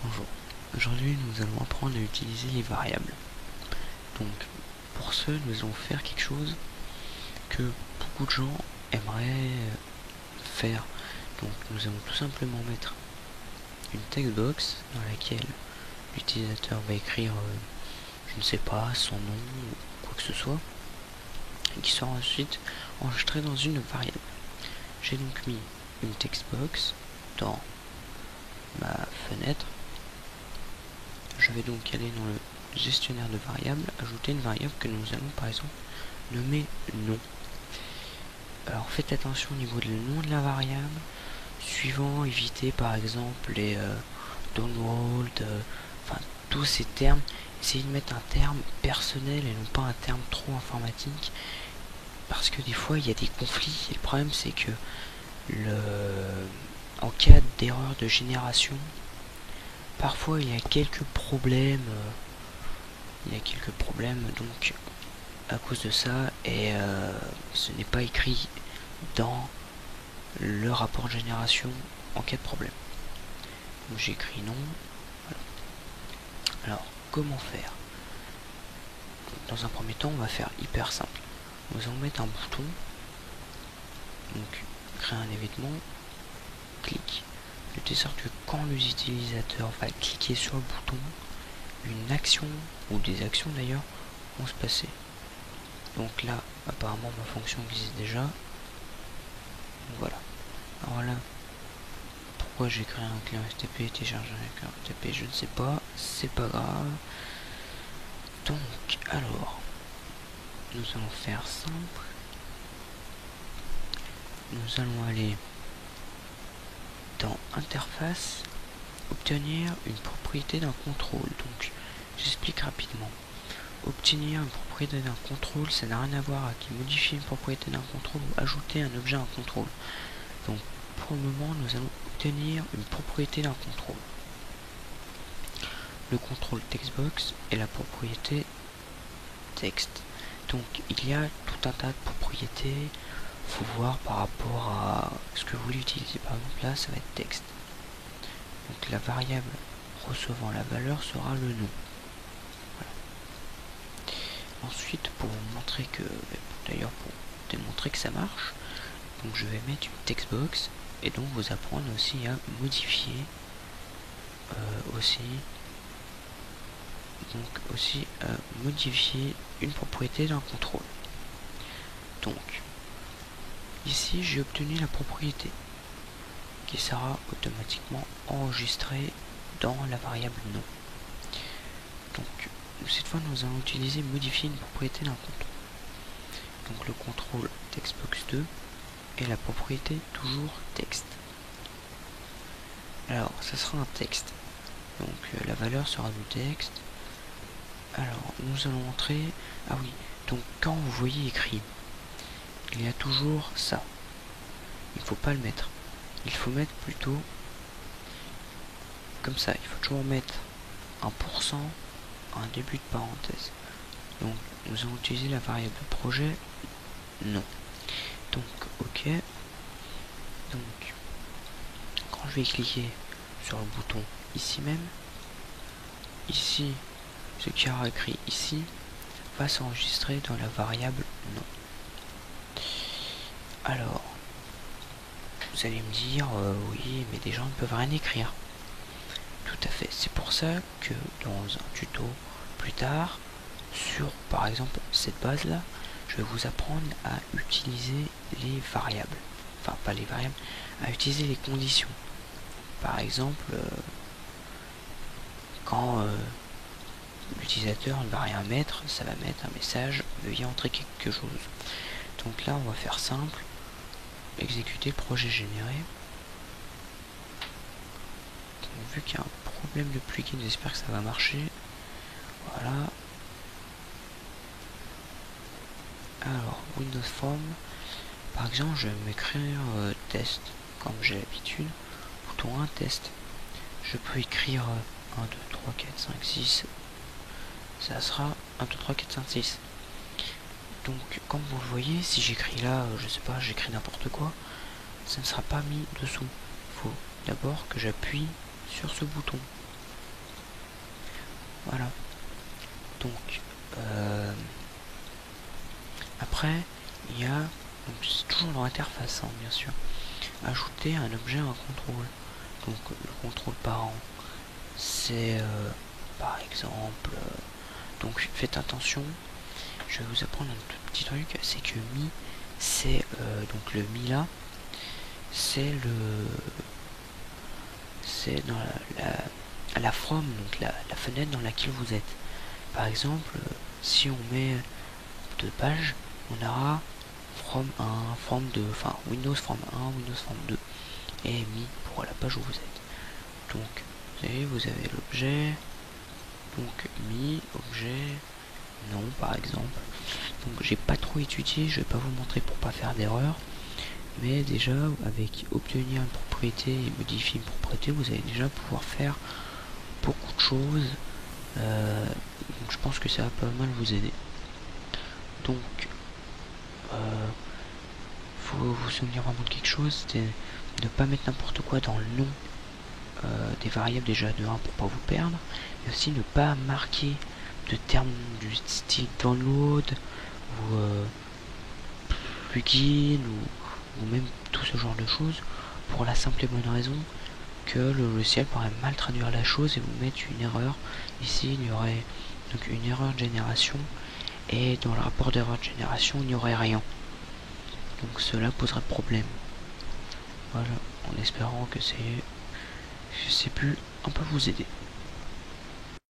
Bonjour, aujourd'hui nous allons apprendre à utiliser les variables. Donc pour ce, nous allons faire quelque chose que beaucoup de gens aimeraient faire. Donc nous allons tout simplement mettre une textbox dans laquelle l'utilisateur va écrire, je ne sais pas, son nom ou quoi que ce soit, et qui sera ensuite enregistré dans une variable. J'ai donc mis une textbox dans ma fenêtre. Je vais donc aller dans le gestionnaire de variables, ajouter une variable que nous allons par exemple nommer nom. Alors faites attention au niveau du nom de la variable, suivant, évitez par exemple les download, enfin tous ces termes. Essayez de mettre un terme personnel et non pas un terme trop informatique, parce que des fois il y a des conflits et le problème c'est que en cas d'erreur de génération, parfois il y a quelques problèmes. Donc à cause de ça, et ce n'est pas écrit dans le rapport de génération en cas de problème. Donc j'écris non. Voilà. Alors comment faire? Dans un premier temps, on va faire hyper simple. Nous allons mettre un bouton, donc créer un événement, clic, de telle sorte que quand l'utilisateur va cliquer sur le bouton, une action, ou des actions d'ailleurs, vont se passer. Donc là, apparemment ma fonction existe déjà. Donc voilà. Alors là, pourquoi j'ai créé un client FTP, téléchargé un client FTP, je ne sais pas, c'est pas grave. Donc, alors, nous allons faire simple. Nous allons aller dans interface, obtenir une propriété d'un contrôle. Donc, j'explique rapidement. Obtenir une propriété d'un contrôle, ça n'a rien à voir avec modifier une propriété d'un contrôle ou ajouter un objet à un contrôle. Donc, pour le moment, nous allons obtenir une propriété d'un contrôle. Le contrôle textbox et la propriété texte. Donc il y a tout un tas de propriétés, faut voir par rapport à ce que vous voulez utiliser. Par exemple là ça va être texte. Donc la variable recevant la valeur sera le nom. Voilà. Ensuite pour vous montrer que, d'ailleurs pour démontrer que ça marche, donc je vais mettre une textbox et donc vous apprendre aussi à modifier modifier une propriété d'un contrôle. Donc ici j'ai obtenu la propriété qui sera automatiquement enregistrée dans la variable nom. Donc cette fois nous allons utiliser modifier une propriété d'un contrôle. Donc le contrôle textbox2 et la propriété toujours texte. Alors ça sera un texte. Donc la valeur sera du texte. Alors nous allons entrer. Ah oui, donc quand vous voyez écrit, il y a toujours ça. Il ne faut pas le mettre. Il faut mettre plutôt comme ça. Il faut toujours mettre 1% un début de parenthèse. Donc nous allons utiliser la variable projet non. Donc ok. Donc quand je vais cliquer sur le bouton ici même, ici ce qui aura écrit ici va s'enregistrer dans la variable non. Alors vous allez me dire oui mais des gens ne peuvent rien écrire. Tout à fait, c'est pour ça que dans un tuto plus tard sur par exemple cette base là, je vais vous apprendre à utiliser les variables, enfin pas les variables, à utiliser les conditions. Par exemple quand l'utilisateur ne va rien mettre, ça va mettre un message veuillez entrer quelque chose. Donc là on va faire simple, exécuter le projet généré. Donc, vu qu'il y a un problème de plugin, j'espère que ça va marcher. Voilà. Alors Windows Form, par exemple je vais m'écrire test comme j'ai l'habitude, bouton 1 test. Je peux écrire 1 2 3 4 5 6, ça sera 1 2 3 4 5 6. Donc comme vous le voyez, si j'écris là je sais pas, j'écris n'importe quoi, ça ne sera pas mis dessous. Il faut d'abord que j'appuie sur ce bouton. Voilà. Donc après il y a, donc c'est toujours dans l'interface, hein, bien sûr, ajouter un objet à un contrôle. Donc le contrôle parent, c'est par exemple, donc faites attention, je vais vous apprendre un tout petit truc, c'est que mi, c'est donc le mi là, c'est dans la from, donc la fenêtre dans laquelle vous êtes. Par exemple, si on met deux pages, on aura from 1, from 2, enfin Windows from 1, Windows from 2, et mi pour la page où vous êtes. Donc, vous avez l'objet, donc mi, objet, non par exemple. Donc j'ai pas trop étudié, je vais pas vous montrer pour pas faire d'erreur. Mais déjà, avec obtenir une propriété et modifier une propriété, vous allez déjà pouvoir faire beaucoup de choses. Donc je pense que ça va pas mal vous aider. Donc, faut vous souvenir vraiment de quelque chose, c'est de ne pas mettre n'importe quoi dans le nom des variables déjà de 1 pour pas vous perdre, mais aussi ne pas marquer de termes du style download ou plugin ou même tout ce genre de choses, pour la simple et bonne raison que le logiciel pourrait mal traduire la chose et vous mettre une erreur. Ici il y aurait donc une erreur de génération et dans le rapport d'erreur de génération il n'y aurait rien, donc cela poserait problème. Voilà, en espérant que c'est pu un peu vous aider.